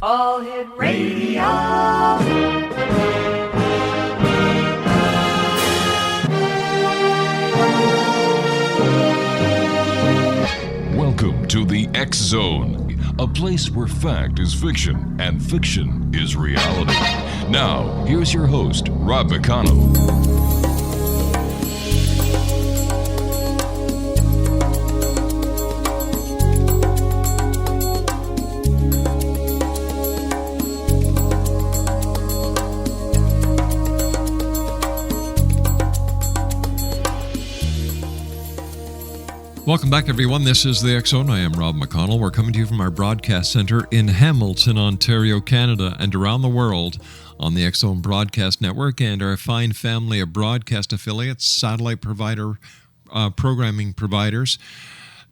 All Hit Radio. Welcome to the X Zone, a place where fact is fiction and fiction is reality. Now, here's your host, Rob McConnell. Welcome back, everyone. This is the X Zone. I am Rob McConnell. We're coming to you from our broadcast center in Hamilton, Ontario, Canada, and around the world on the X Zone Broadcast Network and our fine family of broadcast affiliates, satellite provider, programming providers,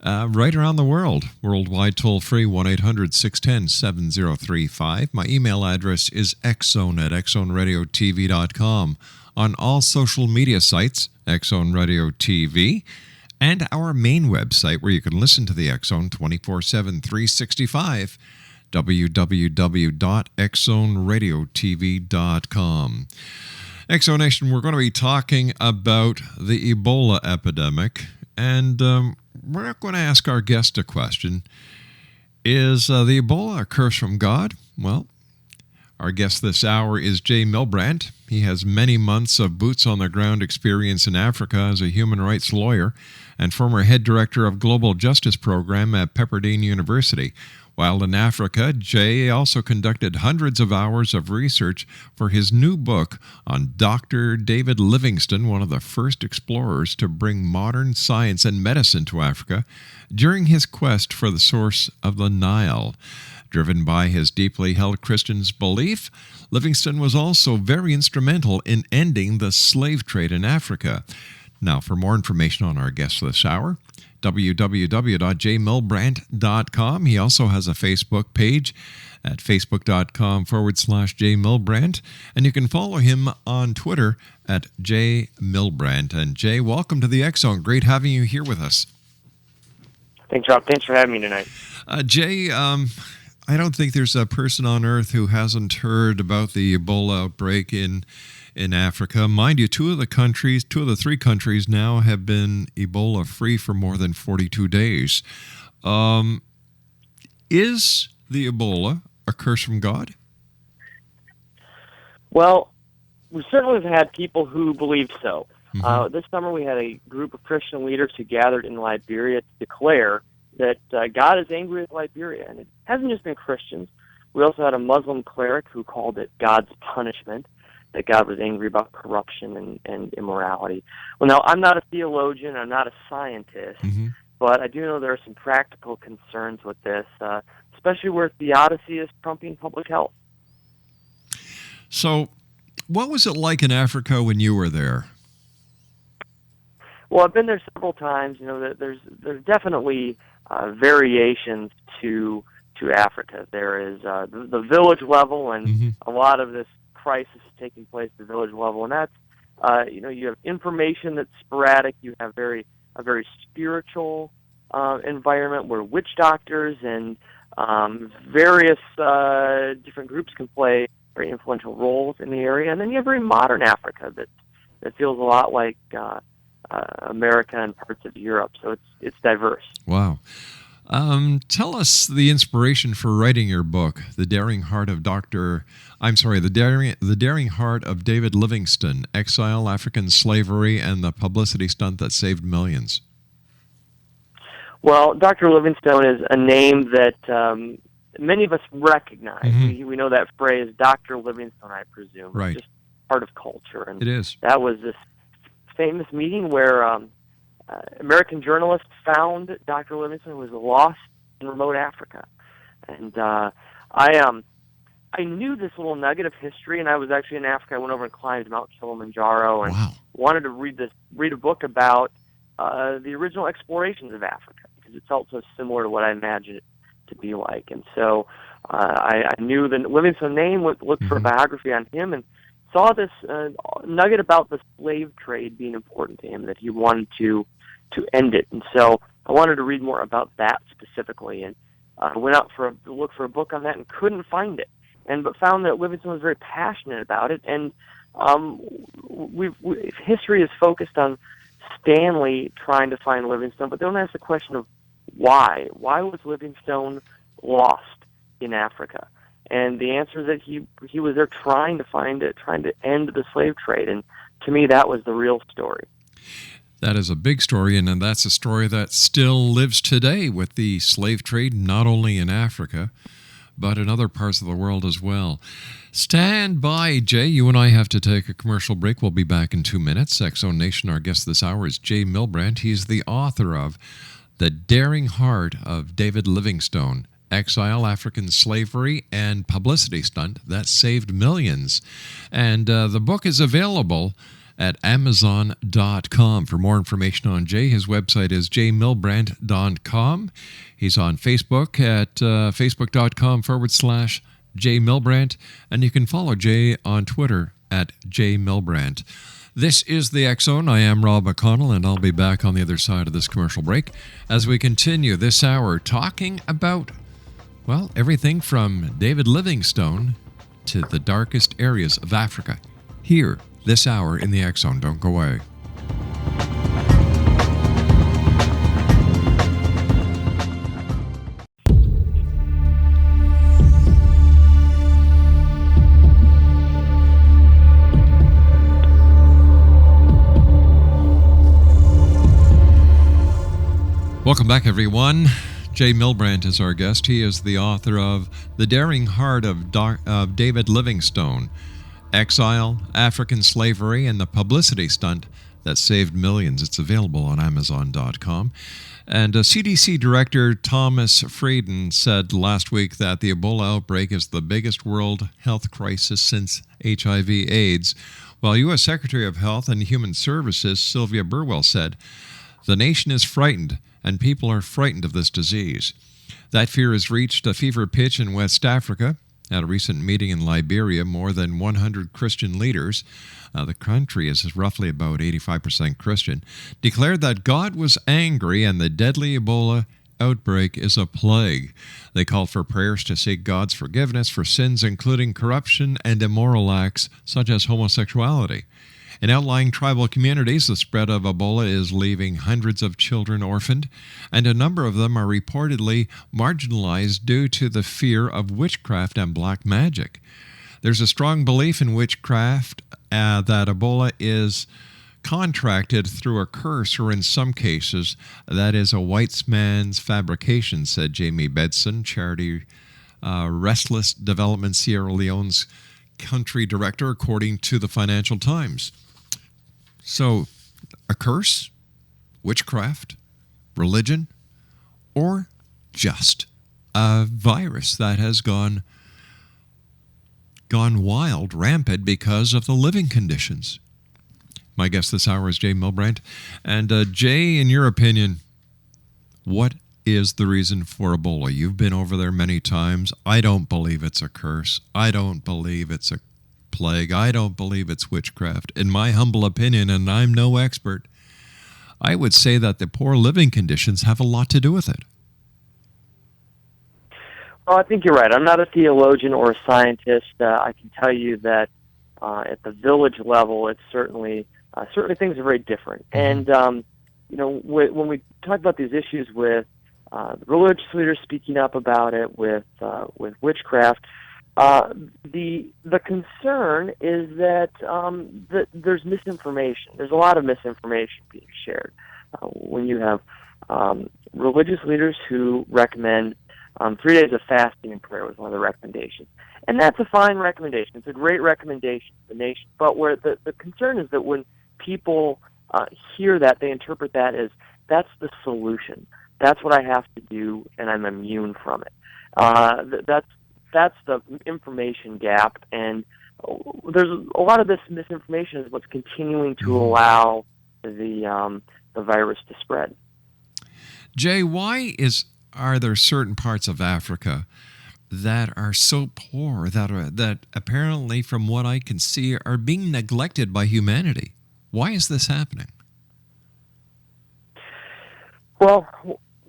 right around the world. Worldwide, toll-free, 1-800-610-7035. My email address is xzone@xzoneradiotv.com. On all social media sites, X Zone Radio TV. And our main website where you can listen to the X Zone 24/7, 365, www.xzoneradiotv.com. X Zone Nation, we're going to be talking about the Ebola epidemic, and we're going to ask our guest a question. Is the Ebola a curse from God? Well, our guest this hour is Jay Milbrandt. He has many months of boots-on-the-ground experience in Africa as a human rights lawyer and former head director of Global Justice Program at Pepperdine University. While in Africa, Jay also conducted hundreds of hours of research for his new book on Dr. David Livingstone, one of the first explorers to bring modern science and medicine to Africa during his quest for the source of the Nile. Driven by his deeply held Christian belief, Livingstone was also very instrumental in ending the slave trade in Africa. Now, for more information on our guest this hour, www.jmilbrandt.com. He also has a Facebook page at facebook.com/jmilbrandt, and you can follow him on Twitter at jmilbrandt. And Jay, welcome to the X Zone. Great having you here with us. Thanks, Rob. Thanks for having me tonight. Jay, I don't think there's a person on earth who hasn't heard about the Ebola outbreak in Africa. Mind you, two of the three countries now have been Ebola-free for more than 42 days. Is the Ebola a curse from God? Well, we certainly have had people who believe so. Mm-hmm. This summer we had a group of Christian leaders who gathered in Liberia to declare that God is angry with Liberia. And it hasn't just been Christians. We also had a Muslim cleric who called it God's punishment, that God was angry about corruption and immorality. Well, now, I'm not a theologian, I'm not a scientist, Mm-hmm. but I do know there are some practical concerns with this, especially where theodicy is trumping public health. So, what was it like in Africa when you were there? Well, I've been there several times. You know, there's definitely variations to Africa. There is the village level, and Mm-hmm. a lot of this crisis is taking place at the village level, and that's you have information that's sporadic. You have a very spiritual environment where witch doctors and various different groups can play very influential roles in the area, and then you have very modern Africa that feels a lot like America and parts of Europe. So it's diverse. Wow. Tell us the inspiration for writing your book, The Daring Heart of David Livingstone, Exile, African Slavery, and the Publicity Stunt That Saved Millions. Well, Dr. Livingstone is a name that many of us recognize. Mm-hmm. We know that phrase, Dr. Livingstone, I presume. Right. It's just part of culture. And It is. that was this famous meeting where American journalists found Dr. Livingstone was lost in remote Africa. And I knew this little nugget of history, and I was actually in Africa. I went over and climbed Mount Kilimanjaro and Wow. wanted to read a book about the original explorations of Africa, because it felt so similar to what I imagined it to be like. And so I knew the Livingstone name, looked for a biography on him, and saw this nugget about the slave trade being important to him, that he wanted to end it. And so I wanted to read more about that specifically. And went out to look for a book on that and couldn't find it, but found that Livingstone was very passionate about it. And history is focused on Stanley trying to find Livingstone, but they don't ask the question of why. Why was Livingstone lost in Africa? And the answer is that he was there trying to find it, trying to end the slave trade. And to me, that was the real story. That is a big story, and that's a story that still lives today with the slave trade, not only in Africa, but in other parts of the world as well. Stand by, Jay. You and I have to take a commercial break. We'll be back in 2 minutes. X-Zone Nation, our guest this hour is Jay Milbrandt. He's the author of The Daring Heart of David Livingstone, Exile, African Slavery, and Publicity Stunt That Saved Millions. And the book is available at Amazon.com. For more information on Jay, his website is jmilbrandt.com. He's on Facebook at facebook.com/Jay Milbrandt, and you can follow Jay on Twitter at Jay Milbrandt. This is the X-Zone. I am Rob McConnell, and I'll be back on the other side of this commercial break as we continue this hour talking about, well, everything from David Livingstone to the darkest areas of Africa. Here, this hour in the X-Zone. Don't go away. Welcome back, everyone. Jay Milbrandt is our guest. He is the author of The Daring Heart of David Livingstone, Exile, African Slavery, and the Publicity Stunt That Saved Millions. It's available on Amazon.com. And CDC Director Thomas Frieden said last week that the Ebola outbreak is the biggest world health crisis since HIV/AIDS, while U.S. Secretary of Health and Human Services Sylvia Burwell said, "The nation is frightened, and people are frightened of this disease." That fear has reached a fever pitch in West Africa. At a recent meeting in Liberia, more than 100 Christian leaders, the country is roughly about 85% Christian, declared that God was angry and the deadly Ebola outbreak is a plague. They called for prayers to seek God's forgiveness for sins including corruption and immoral acts such as homosexuality. In outlying tribal communities, the spread of Ebola is leaving hundreds of children orphaned, and a number of them are reportedly marginalized due to the fear of witchcraft and black magic. There's a strong belief in witchcraft that Ebola is contracted through a curse, or in some cases, that is a white man's fabrication, said Jamie Bedson, charity Restless Development Sierra Leone's country director, according to the Financial Times. So, a curse, witchcraft, religion, or just a virus that has gone wild, rampant because of the living conditions. My guest this hour is Jay Milbrandt. And Jay, in your opinion, what is the reason for Ebola? You've been over there many times. I don't believe it's a curse. I don't believe it's a plague. I don't believe it's witchcraft. In my humble opinion, and I'm no expert, I would say that the poor living conditions have a lot to do with it. Well, I think you're right. I'm not a theologian or a scientist. I can tell you that at the village level, it's certainly things are very different. And when we talk about these issues with the religious leaders speaking up about it, with witchcraft, the concern is that there's misinformation. There's a lot of misinformation being shared when you have religious leaders who recommend 3 days of fasting and prayer was one of the recommendations. And that's a fine recommendation. It's a great recommendation to the nation. But where the concern is that when people hear that, they interpret that as that's the solution. That's what I have to do, and I'm immune from it. That's the information gap, and there's a lot of this misinformation is what's continuing to allow the virus to spread. Jay, why are there certain parts of Africa that are so poor, that apparently, from what I can see, are being neglected by humanity? Why is this happening? Well,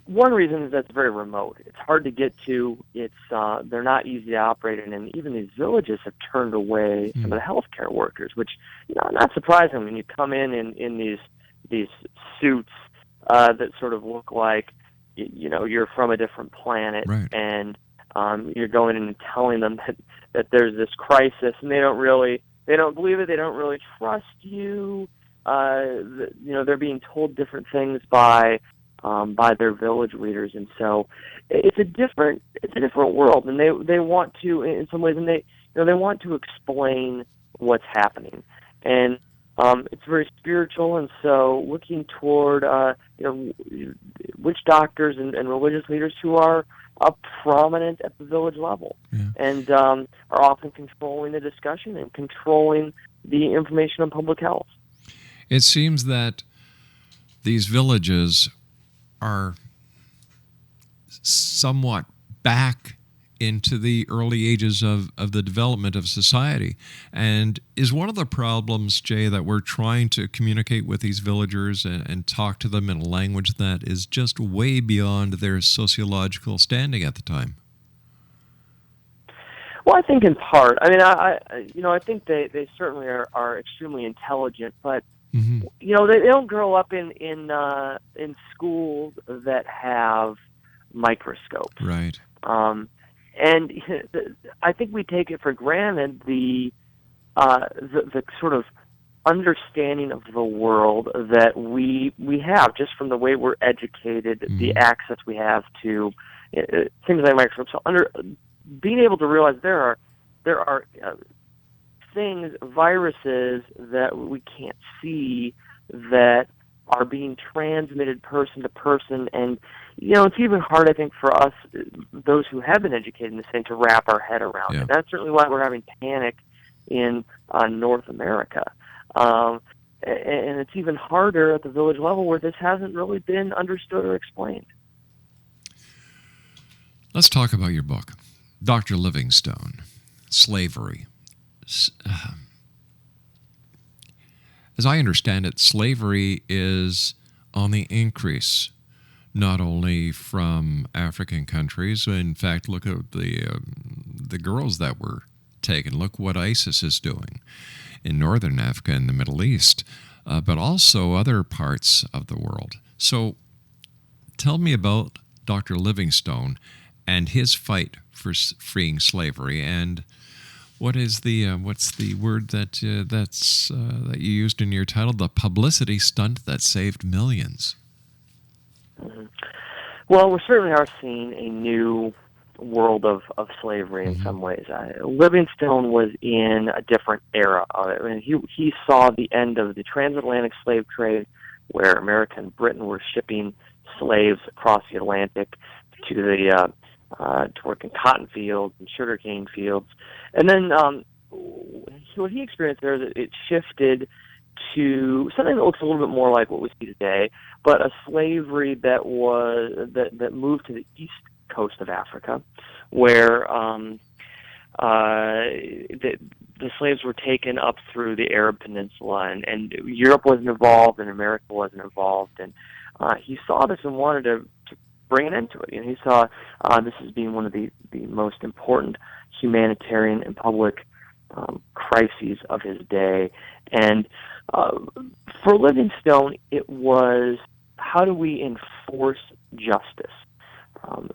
one reason is that it's very remote. It's hard to get to. They're not easy to operate in, and even these villages have turned away some of the healthcare workers, which, not surprising when you come in these suits that sort of look like, you're from a different planet, right. and you're going in and telling them that there's this crisis, and they don't believe it. They don't really trust you. They're being told different things by their village leaders, and so it's a different world, and they want to, in some ways, and they want to explain what's happening, and it's very spiritual, and so looking toward witch doctors and religious leaders who are prominent at the village level, and are often controlling the discussion and controlling the information on public health. It seems that these villages are somewhat back into the early ages of the development of society. And is one of the problems, Jay, that we're trying to communicate with these villagers and talk to them in a language that is just way beyond their sociological standing at the time? Well, I think in part. I mean, I think they certainly are extremely intelligent, but they don't grow up in schools that have microscopes, right? And I think we take it for granted the sort of understanding of the world that we have just from the way we're educated, the access we have to things like microscopes. So being able to realize there are things, viruses that we can't see that are being transmitted person to person, and it's even hard, I think, for us, those who have been educated in this thing, to wrap our head around it. That's certainly why we're having panic in North America, and it's even harder at the village level where this hasn't really been understood or explained. Let's talk about your book, Dr. Livingstone, Slavery. As I understand it, slavery is on the increase, not only from African countries. In fact, look at the girls that were taken. Look what ISIS is doing in northern Africa and the Middle East, but also other parts of the world. So tell me about Dr. Livingstone and his fight for freeing slavery, and what's the word that you used in your title? The publicity stunt that saved millions. Mm-hmm. Well, we certainly are seeing a new world of slavery in some ways. Livingstone was in a different era of it. I mean, he saw the end of the transatlantic slave trade, where America and Britain were shipping slaves across the Atlantic to work in cotton fields and sugarcane fields. And then what he experienced there is it shifted to something that looks a little bit more like what we see today, but a slavery that moved to the east coast of Africa, where the slaves were taken up through the Arab Peninsula, and Europe wasn't involved, and America wasn't involved, and he saw this and wanted to bring an end to it. He saw this as being one of the most important humanitarian and public crises of his day. And for Livingstone, it was, how do we enforce justice?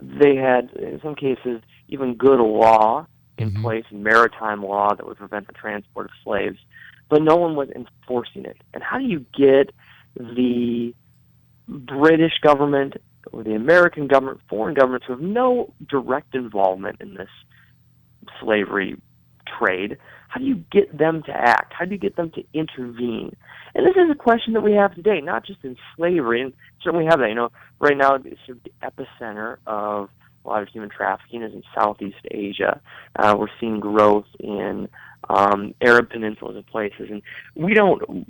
They had, in some cases, even good law in place, maritime law that would prevent the transport of slaves, but no one was enforcing it. And how do you get the British government or the American government, foreign governments who have no direct involvement in this slavery trade, how do you get them to act? How do you get them to intervene? And this is a question that we have today, not just in slavery, and certainly we have that. Right now, it's sort of the epicenter of a lot of human trafficking is in Southeast Asia. We're seeing growth in Arab peninsulas and places, and we don't,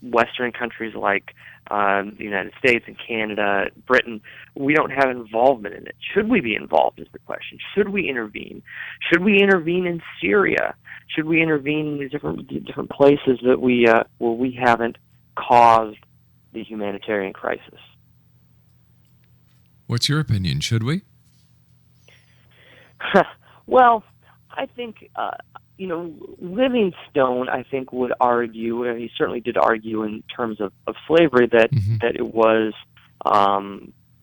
Western countries like the United States and Canada, Britain, we don't have involvement in it. Should we be involved is the question. Should we intervene? Should we intervene in Syria? Should we intervene in these different places that where we haven't caused the humanitarian crisis? What's your opinion? Should we? Well, I think, Livingstone, I think, would argue, and he certainly did argue in terms of slavery, that it was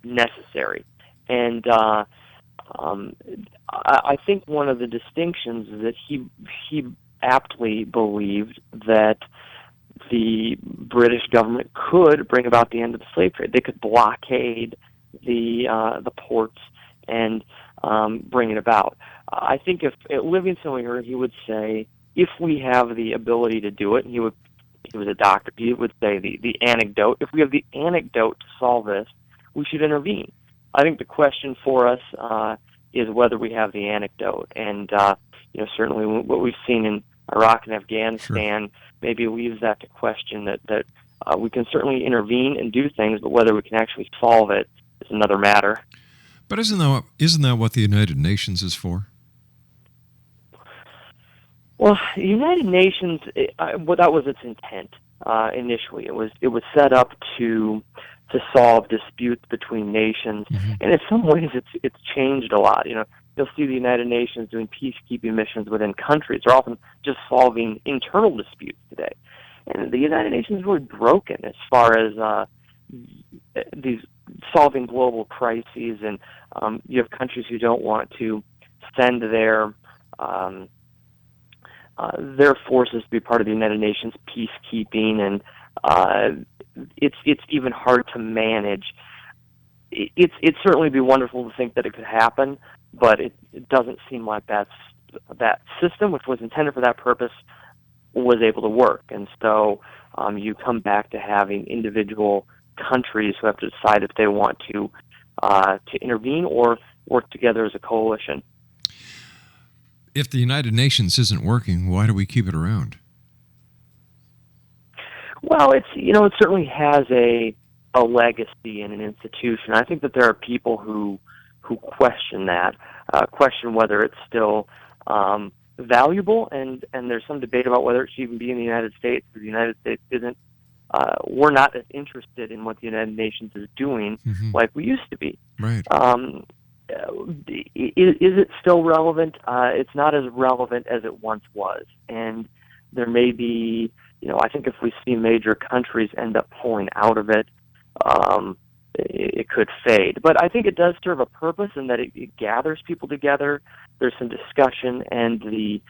necessary. And I think one of the distinctions is that he aptly believed that the British government could bring about the end of the slave trade. They could blockade the ports and bring it about. I think if at Livingstone here, he would say, if we have the ability to do it, and he was a doctor, he would say the anecdote, if we have the anecdote to solve this, we should intervene. I think the question for us is whether we have the anecdote. And, certainly what we've seen in Iraq and Afghanistan maybe leaves that to question that we can certainly intervene and do things, but whether we can actually solve it is another matter. But isn't that what the United Nations is for? Well, the United Nations, that was its intent initially. It was set up to solve disputes between nations, and in some ways it's changed a lot. You'll see the United Nations doing peacekeeping missions within countries. They're often just solving internal disputes today, and the United Nations is really broken as far as these solving global crises. And you have countries who don't want to send their forces to be part of the United Nations peacekeeping, and it's even hard to manage. It'd certainly be wonderful to think that it could happen, but it doesn't seem like that system, which was intended for that purpose, was able to work. And so you come back to having individual countries who have to decide if they want to intervene or work together as a coalition. If the United Nations isn't working, why do we keep it around? Well, it certainly has a legacy and an institution. I think that there are people who question that, question whether it's still valuable, and there's some debate about whether it should even be in the United States, because the United States isn't. We're not as interested in what the United Nations is doing like we used to be. Right. Is it still relevant? It's not as relevant as it once was, and there may be. I think if we see major countries end up pulling out of it, it could fade. But I think it does serve a purpose in that it gathers people together. There's some discussion, and the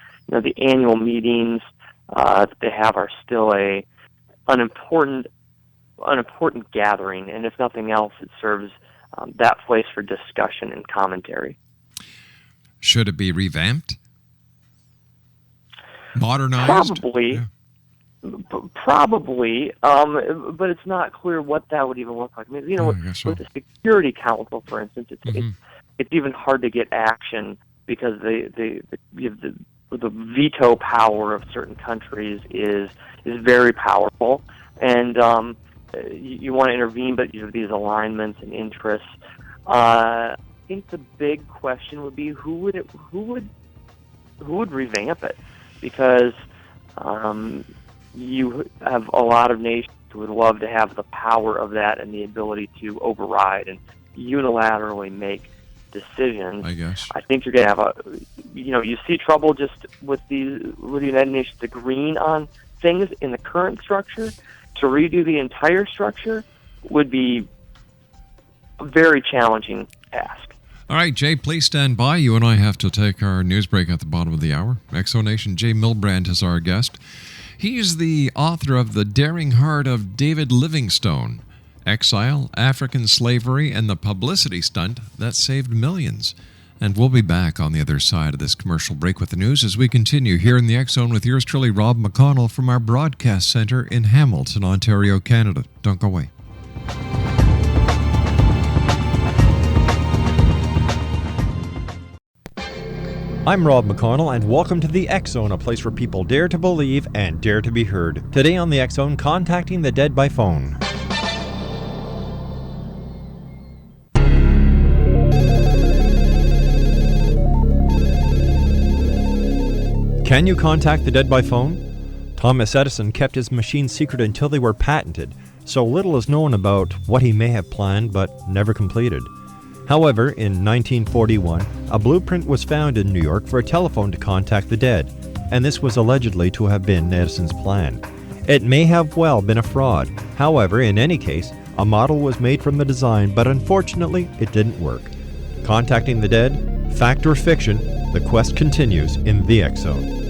annual meetings that they have are still an important gathering. And if nothing else, it serves that place for discussion and commentary. Should it be revamped? Modernized? Probably. Yeah. Probably, but it's not clear what that would even look like. I mean, with the Security Council, for instance, it's even hard to get action because the veto power of certain countries is very powerful, and you want to intervene, but you have these alignments and interests. I think the big question would be who would revamp it, because you have a lot of nations who would love to have the power of that and the ability to override and unilaterally make decisions. I guess. I think you're going to have you see trouble just with the United Nations agreeing on things in the current structure. To redo the entire structure would be a very challenging task. All right, Jay, please stand by. You and I have to take our news break at the bottom of the hour. Exonation Jay Milbrandt is our guest. He's the author of The Daring Heart of David Livingstone, Exile, African Slavery, and the Publicity Stunt That Saved Millions. And we'll be back on the other side of this commercial break with the news as we continue here in the X Zone with yours truly, Rob McConnell, from our broadcast center in Hamilton, Ontario, Canada. Don't go away. I'm Rob McConnell, and welcome to the X Zone, a place where people dare to believe and dare to be heard. Today on the X Zone, contacting the dead by phone. Can you contact the dead by phone? Thomas Edison kept his machine secret until they were patented, so little is known about what he may have planned but never completed. However, in 1941, a blueprint was found in New York for a telephone to contact the dead, and this was allegedly to have been Edison's plan. It may have well been a fraud. However, in any case, a model was made from the design, but unfortunately, it didn't work. Contacting the dead, fact or fiction, the quest continues in the X Zone.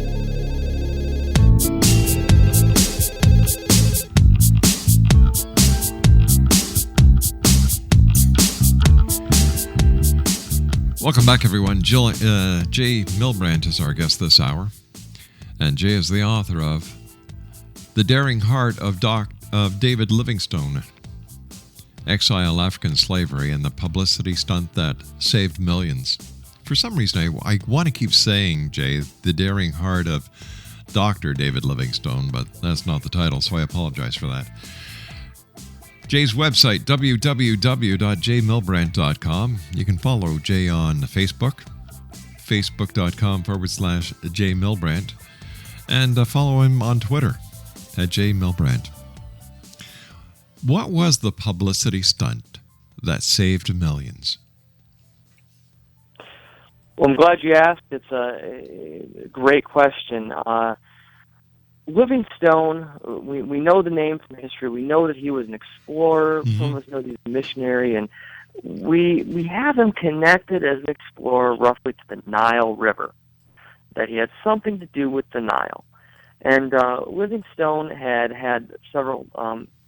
Welcome back, everyone. Jay Milbrandt is our guest this hour, and Jay is the author of The Daring Heart of David Livingstone, Exile, African Slavery, and the Publicity Stunt That Saved Millions. For some reason, I want to keep saying, Jay, The Daring Heart of Dr. David Livingstone, but that's not the title, so I apologize for that. Jay's website, www.jmilbrandt.com. You can follow Jay on Facebook, facebook.com/Jay Milbrandt, and follow him on Twitter at Jay Milbrandt. What was the publicity stunt that saved millions? Well, I'm glad you asked. It's a great question. Livingstone, we know the name from history. We know that he was an explorer. Mm-hmm. Some of us know that he's a missionary, and we have him connected as an explorer roughly to the Nile River, that he had something to do with the Nile. And Livingstone had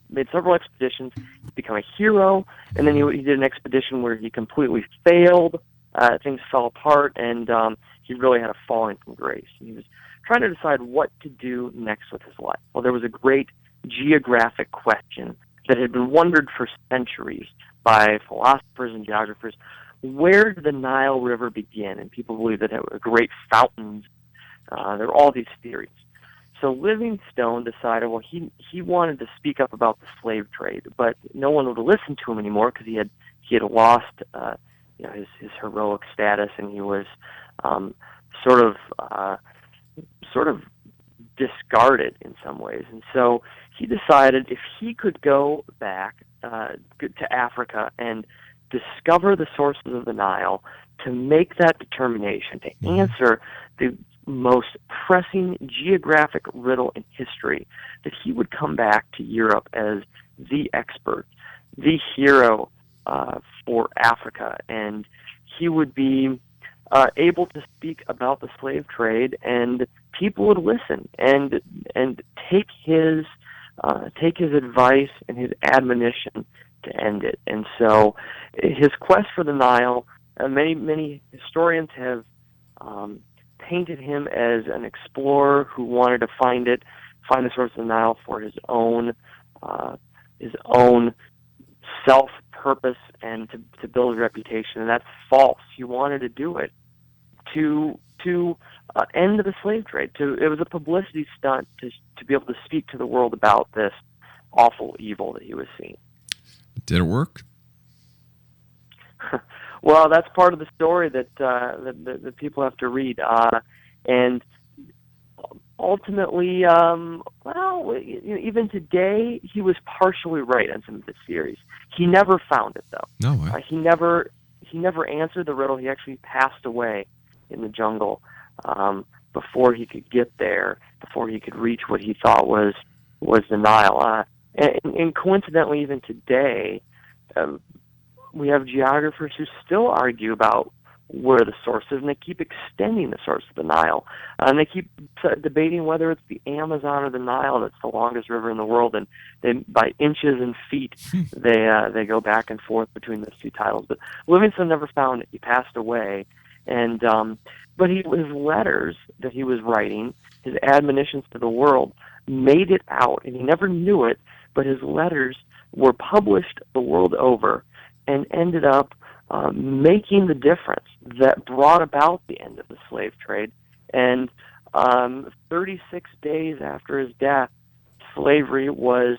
made several expeditions to become a hero, and then he did an expedition where he completely failed. Things fell apart, and he really had a falling from grace. He was trying to decide what to do next with his life. Well, there was a great geographic question that had been wondered for centuries by philosophers and geographers. Where did the Nile River begin? And people believe that it were great fountains. There were all these theories. So Livingstone decided, well, he wanted to speak up about the slave trade, but no one would listen to him anymore because he had lost his heroic status, and he was sort of discarded in some ways. And so he decided if he could go back to Africa and discover the sources of the Nile, to make that determination, to answer the most pressing geographic riddle in history, that he would come back to Europe as the expert, the hero for Africa, and he would be able to speak about the slave trade, and people would listen and take his advice and his admonition to end it. And so, his quest for the Nile, many historians have painted him as an explorer who wanted to find the source of the Nile for his own self-purpose and to build a reputation, and that's false. He wanted to do it to end the slave trade. It was a publicity stunt to be able to speak to the world about this awful evil that he was seeing. Did it work? Well, that's part of the story that people have to read, and ultimately, even today, he was partially right on some of his theories. He never found it, though. No way. He never answered the riddle. He actually passed away in the jungle before he could get there, before he could reach what he thought was the Nile. And coincidentally, even today, we have geographers who still argue about where the source is, and they keep extending the source of the Nile. And they keep debating whether it's the Amazon or the Nile that's the longest river in the world, and by inches and feet, they go back and forth between those two titles. But Livingstone never found it. He passed away, and but his letters that he was writing, his admonitions to the world, made it out, and he never knew it, but his letters were published the world over and ended up making the difference that brought about the end of the slave trade. And 36 days after his death, slavery was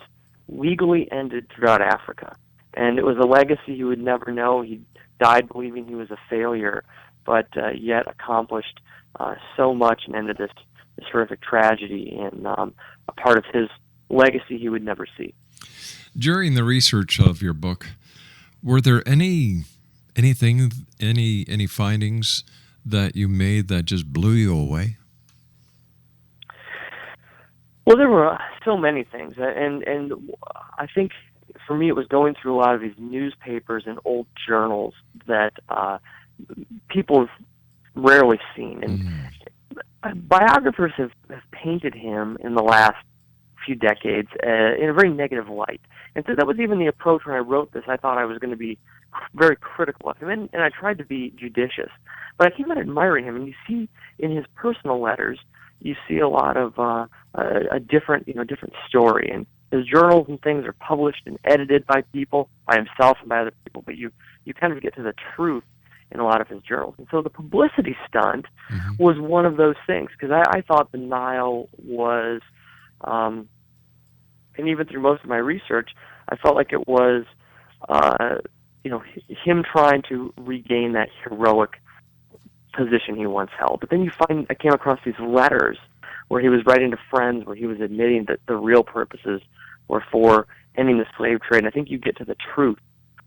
legally ended throughout Africa. And it was a legacy he would never know. He died believing he was a failure, but yet accomplished so much and ended this horrific tragedy, and a part of his legacy he would never see. During the research of your book, were there any Any findings that you made that just blew you away? Well, there were so many things, and I think for me it was going through a lot of these newspapers and old journals that people have rarely seen, and biographers have painted him in the last few decades in a very negative light. And so that was even the approach when I wrote this. I thought I was going to be very critical of him, and I tried to be judicious. But I came out admiring him, and you see in his personal letters, you see a lot of a different story. And his journals and things are published and edited by people, by himself and by other people, but you kind of get to the truth in a lot of his journals. And so the publicity stunt was one of those things, because I thought the Nile was, and even through most of my research, I felt like it was, him trying to regain that heroic position he once held. But then I came across these letters where he was writing to friends, where he was admitting that the real purposes were for ending the slave trade. And I think you get to the truth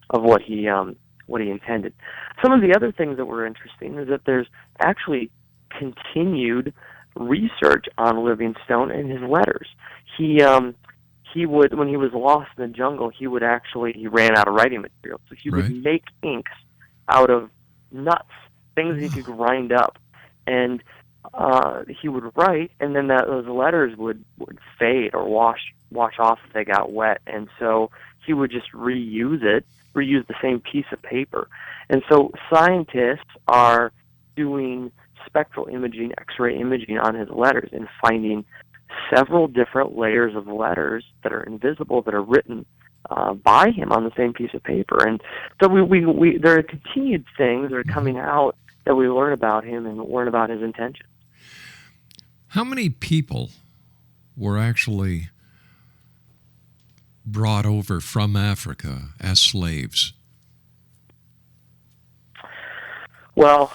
of what he intended. Some of the other things that were interesting is that there's actually continued research on Livingstone and his letters. He would, when he was lost in the jungle, he ran out of writing material, so he would make inks out of nuts, things that he could grind up, and he would write, and then those letters would fade or wash off if they got wet, and so he would just reuse the same piece of paper. And so scientists are doing spectral imaging, X-ray imaging on his letters and finding several different layers of letters that are invisible, that are written by him on the same piece of paper. And so there are continued things that are coming out that we learn about him and learn about his intentions. How many people were actually brought over from Africa as slaves? Well,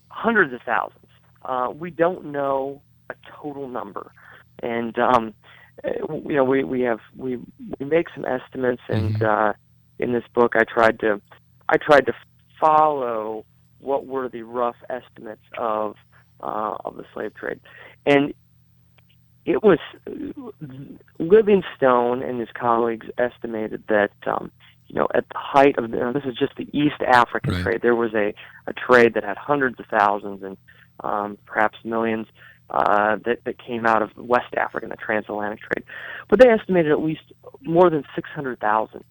hundreds of thousands. We don't know a total number, and we make some estimates, and in this book I tried to follow what were the rough estimates of the slave trade, and it was Livingstone and his colleagues estimated that at the height of this is just the East African trade. There was a trade that had hundreds of thousands and perhaps millions that came out of West Africa, the transatlantic trade. But they estimated at least more than 600,000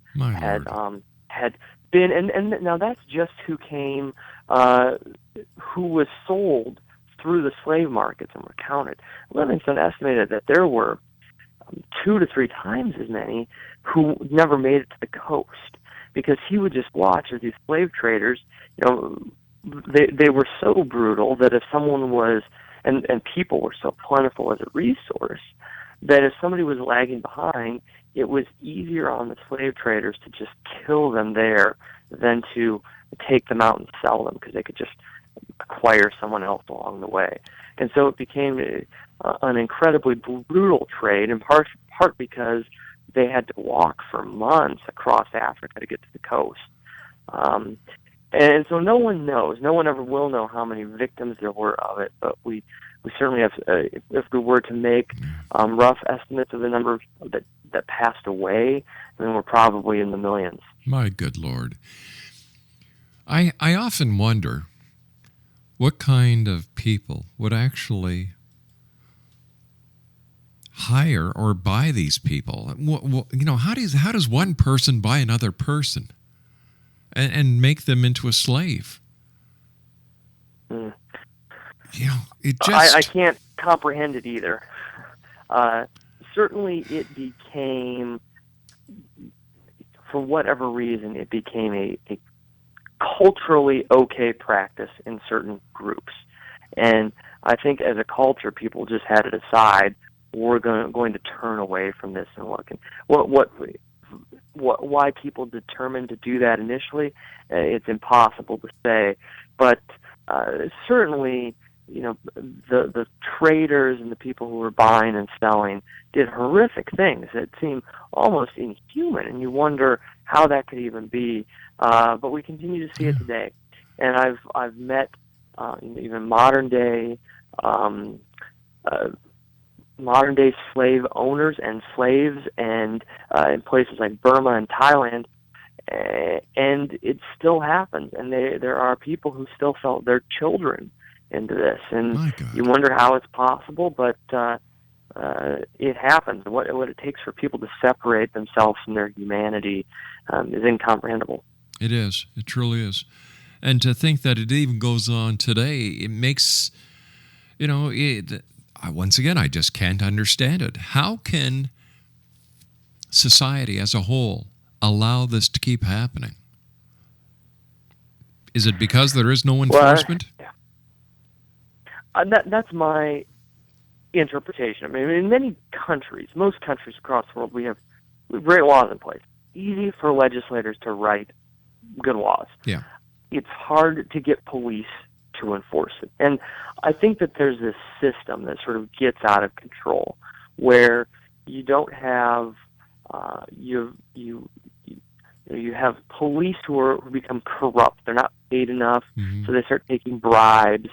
had been, and now that's just who came, who was sold through the slave markets and were counted. Livingstone estimated that there were 2 to 3 times as many who never made it to the coast, because he would just watch as these slave traders, they were so brutal that if someone was, and people were so plentiful as a resource, that if somebody was lagging behind, it was easier on the slave traders to just kill them there than to take them out and sell them, because they could just acquire someone else along the way. And so it became an incredibly brutal trade, in part because they had to walk for months across Africa to get to the coast. And so no one knows, no one ever will know how many victims there were of it, but we certainly have, if we were to make rough estimates of the number that passed away, then we're probably in the millions. My good Lord. I often wonder what kind of people would actually hire or buy these people. How does one person buy another person and make them into a slave? It just... I can't comprehend it either. Certainly it became, for whatever reason, it became a culturally okay practice in certain groups. And I think as a culture, people just had to decide, we're going to turn away from this and look. And why people determined to do that initially, it's impossible to say. But certainly, the traders and the people who were buying and selling did horrific things that seem almost inhuman, and you wonder how that could even be. But we continue to see it today, and I've met even modern day slave owners and slaves, and in places like Burma and Thailand, and it still happens. And there are people who still sell their children into this, and you wonder how it's possible, but it happens. What it takes for people to separate themselves from their humanity is incomprehensible. It is. It truly is. And to think that it even goes on today, it makes, once again, I just can't understand it. How can society as a whole allow this to keep happening? Is it because there is no enforcement? That's my interpretation. I mean, in many countries, most countries across the world, we have great laws in place. Easy for legislators to write good laws. Yeah. It's hard to get police to enforce it. And I think that there's this system that sort of gets out of control, where you don't have you have police who become corrupt. They're not paid enough, so they start taking bribes,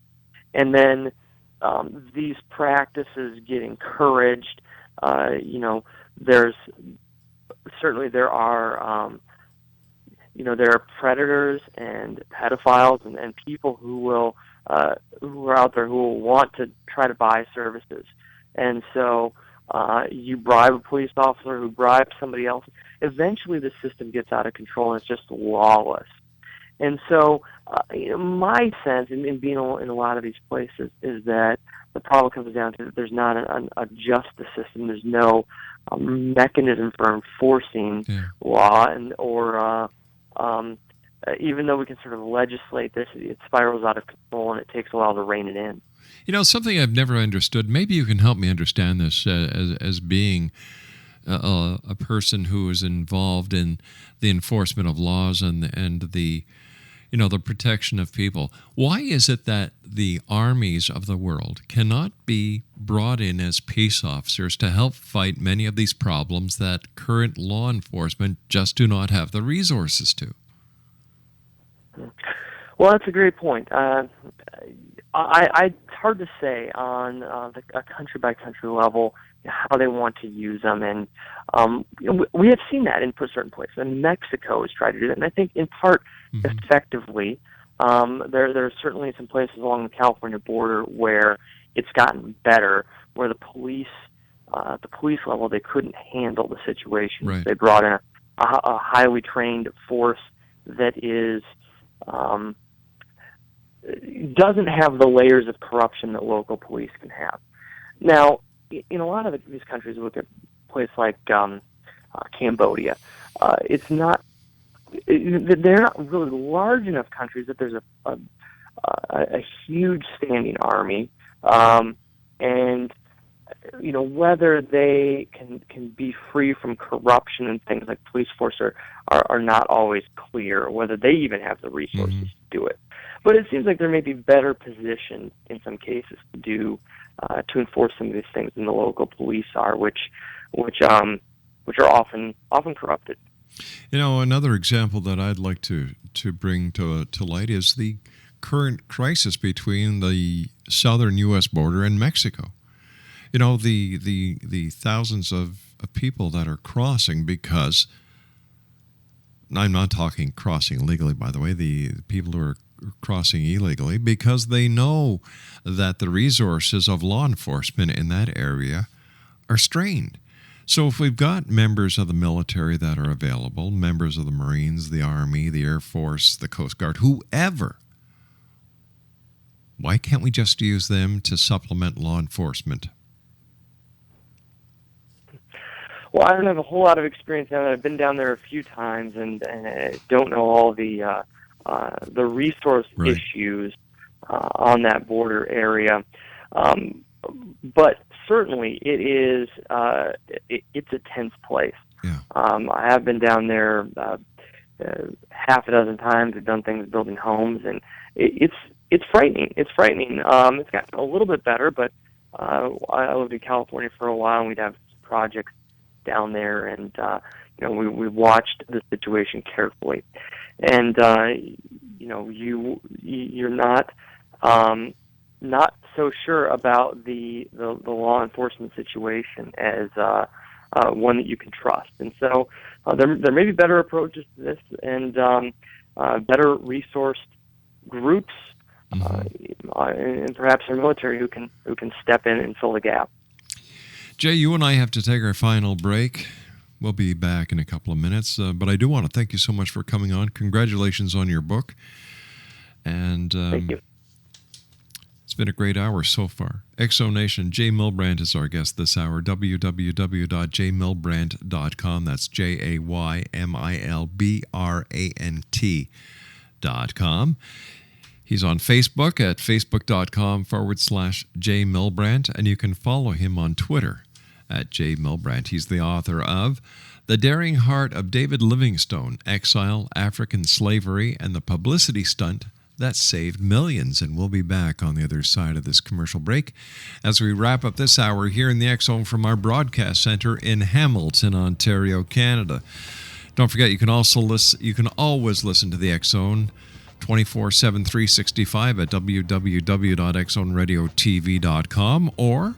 and then these practices get encouraged. There are predators and pedophiles and people who are out there who will want to try to buy services. And so you bribe a police officer who bribes somebody else. Eventually the system gets out of control and it's just lawless. And so my sense in being in a lot of these places is that the problem comes down to that there's not a justice system. There's no mechanism for enforcing law, even though we can sort of legislate this, it spirals out of control and it takes a while to rein it in. Something I've never understood, maybe you can help me understand this as being a person who is involved in the enforcement of laws and the protection of people. Why is it that the armies of the world cannot be brought in as peace officers to help fight many of these problems that current law enforcement just do not have the resources to? Well, that's a great point. It's hard to say on a country-by-country level how they want to use them, and we have seen that in certain places. And Mexico has tried to do that, and I think in part effectively. There are certainly some places along the California border where it's gotten better, where the police, at the police level, they couldn't handle the situation. Right. They brought in a highly trained force that doesn't have the layers of corruption that local police can have. Now, in a lot of these countries, look at a place like Cambodia. They're not really large enough countries that there's a huge standing army, and whether they can be free from corruption and things like police force are not always clear, whether they even have the resources to do it. But it seems like there may be better positioned in some cases to enforce some of these things than the local police are, which are often corrupted. Another example that I'd like to bring to light is the current crisis between the southern U.S. border and Mexico. The thousands of people that are crossing because, I'm not talking crossing legally, by the way, the people who are crossing illegally, because they know that the resources of law enforcement in that area are strained. So if we've got members of the military that are available, members of the Marines, the Army, the Air Force, the Coast Guard, whoever, why can't we just use them to supplement law enforcement? Well, I don't have a whole lot of experience down there. I've been down there a few times, and I don't know all the resource issues on that border area. But certainly, it is it's a tense place. Yeah. I have been down there half a dozen times. We've done things building homes, and it's frightening. It's frightening. It's gotten a little bit better, but I lived in California for a while, and we'd have projects down there, and we watched the situation carefully, and you're not so sure about the law enforcement situation as one that you can trust, and so there may be better approaches to this, and better resourced groups, and perhaps our military who can step in and fill the gap. Jay, you and I have to take our final break. We'll be back in a couple of minutes, but I do want to thank you so much for coming on. Congratulations on your book. And thank you. It's been a great hour so far. Exonation, Jay Milbrandt is our guest this hour. www.jaymilbrandt.com. That's JAYMILBRANT.com. He's on Facebook at facebook.com/Jay Milbrandt, and you can follow him on Twitter at Jay Milbrandt. He's the author of The Daring Heart of David Livingstone, Exile, African Slavery, and the Publicity Stunt that Saved Millions. And we'll be back on the other side of this commercial break as we wrap up this hour here in the X-Zone from our broadcast center in Hamilton, Ontario, Canada. Don't forget, you can always listen to the X-Zone 24/7, 365 at www.xzoneradiotv.com or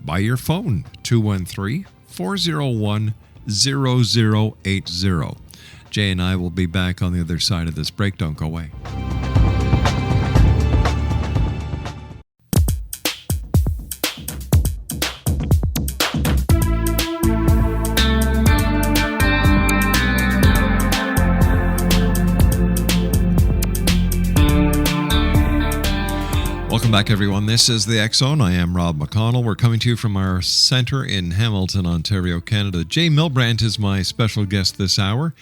by your phone, 213-401-0080. Jay and I will be back on the other side of this break. Don't go away. Welcome back, everyone. This is the X-Zone. I am Rob McConnell. We're coming to you from our center in Hamilton, Ontario, Canada. Jay Milbrandt is my special guest this hour.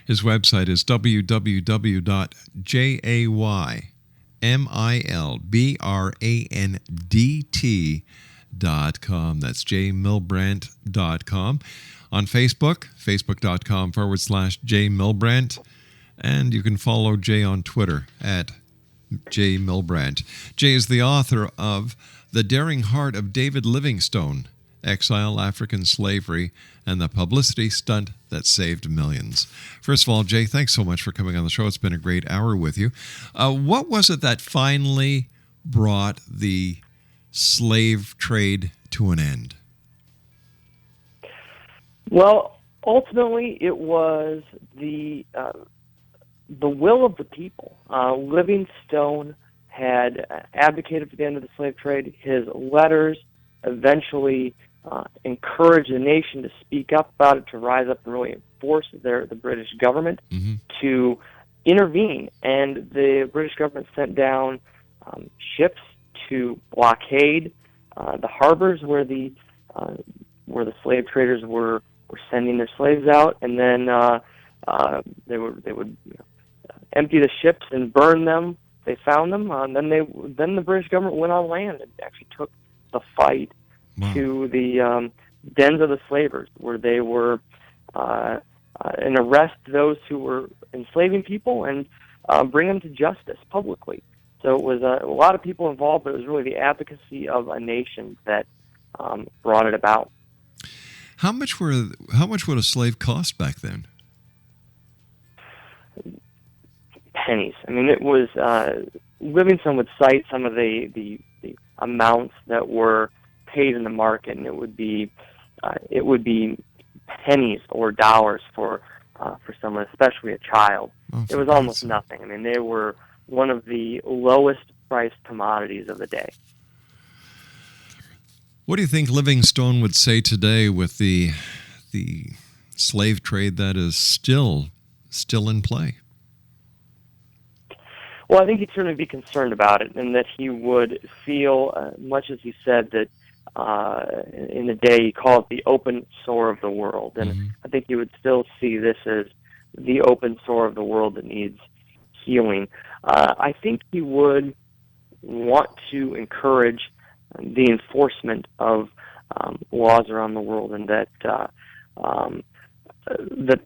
His website is www.jaymilbrandt.com. That's jaymilbrandt.com. On Facebook, facebook.com/Jay Milbrandt. And you can follow Jay on Twitter at Jay Milbrandt. Jay is the author of The Daring Heart of David Livingstone, Exile, African Slavery, and the Publicity Stunt that Saved Millions. First of all, Jay, thanks so much for coming on the show. It's been a great hour with you. What was it that finally brought the slave trade to an end? Well, ultimately, it was the will of the people. Livingstone had advocated for the end of the slave trade. His letters eventually encouraged the nation to speak up about it, to rise up and really force the British government to intervene. And the British government sent down ships to blockade the harbors where the slave traders were sending their slaves out, and then they would empty the ships and burn them. They found them. Then the British government went on land and actually took the fight to the dens of the slavers, where they were and arrest those who were enslaving people and bring them to justice publicly. So it was a lot of people involved, but it was really the advocacy of a nation that brought it about. How much would a slave cost back then? Pennies. I mean, it was Livingstone would cite some of the amounts that were paid in the market, and it would be pennies or dollars for someone, especially a child. It was almost nothing. I mean, they were one of the lowest priced commodities of the day. What do you think Livingstone would say today with the slave trade that is still in play? Well, I think he'd certainly be concerned about it, and that he would feel, much as he said that in the day he called it the open sore of the world, and I think he would still see this as the open sore of the world that needs healing. I think he would want to encourage the enforcement of laws around the world, and that the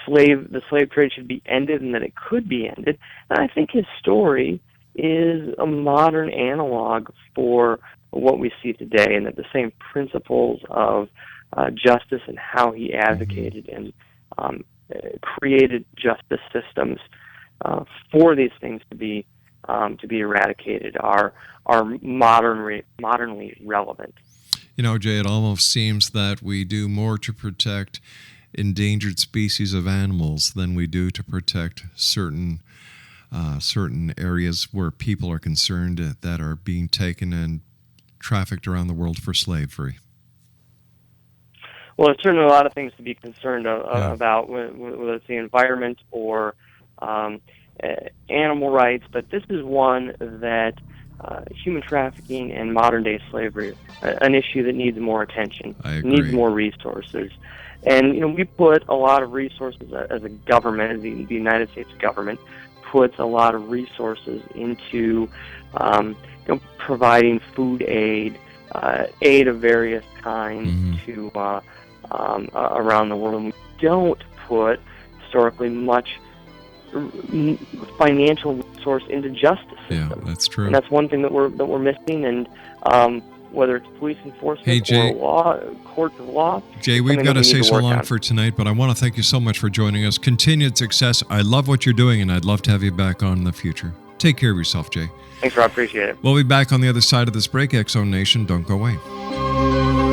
slave trade should be ended, and that it could be ended. And I think his story is a modern analog for what we see today, and that the same principles of justice and how he advocated and created justice systems for these things to be eradicated are modernly relevant. You know, Jay, it almost seems that we do more to protect endangered species of animals than we do to protect certain areas where people are concerned that are being taken and trafficked around the world for slavery. Well, there's certainly a lot of things to be concerned about, whether it's the environment or animal rights, but this is one that human trafficking and modern-day slavery, an issue that needs more attention, needs more resources. And, you know, we put a lot of resources as a government, the United States government puts a lot of resources into providing food aid, aid of various kinds to around the world. And we don't put historically much financial resource into justice system. Yeah, that's true. And that's one thing that we're missing. And whether it's police enforcement or law, courts of law. Jay, we've got to say so long for tonight, but I want to thank you so much for joining us. Continued success. I love what you're doing, and I'd love to have you back on in the future. Take care of yourself, Jay. Thanks, Rob. Appreciate it. We'll be back on the other side of this break. X-Zone Nation, don't go away.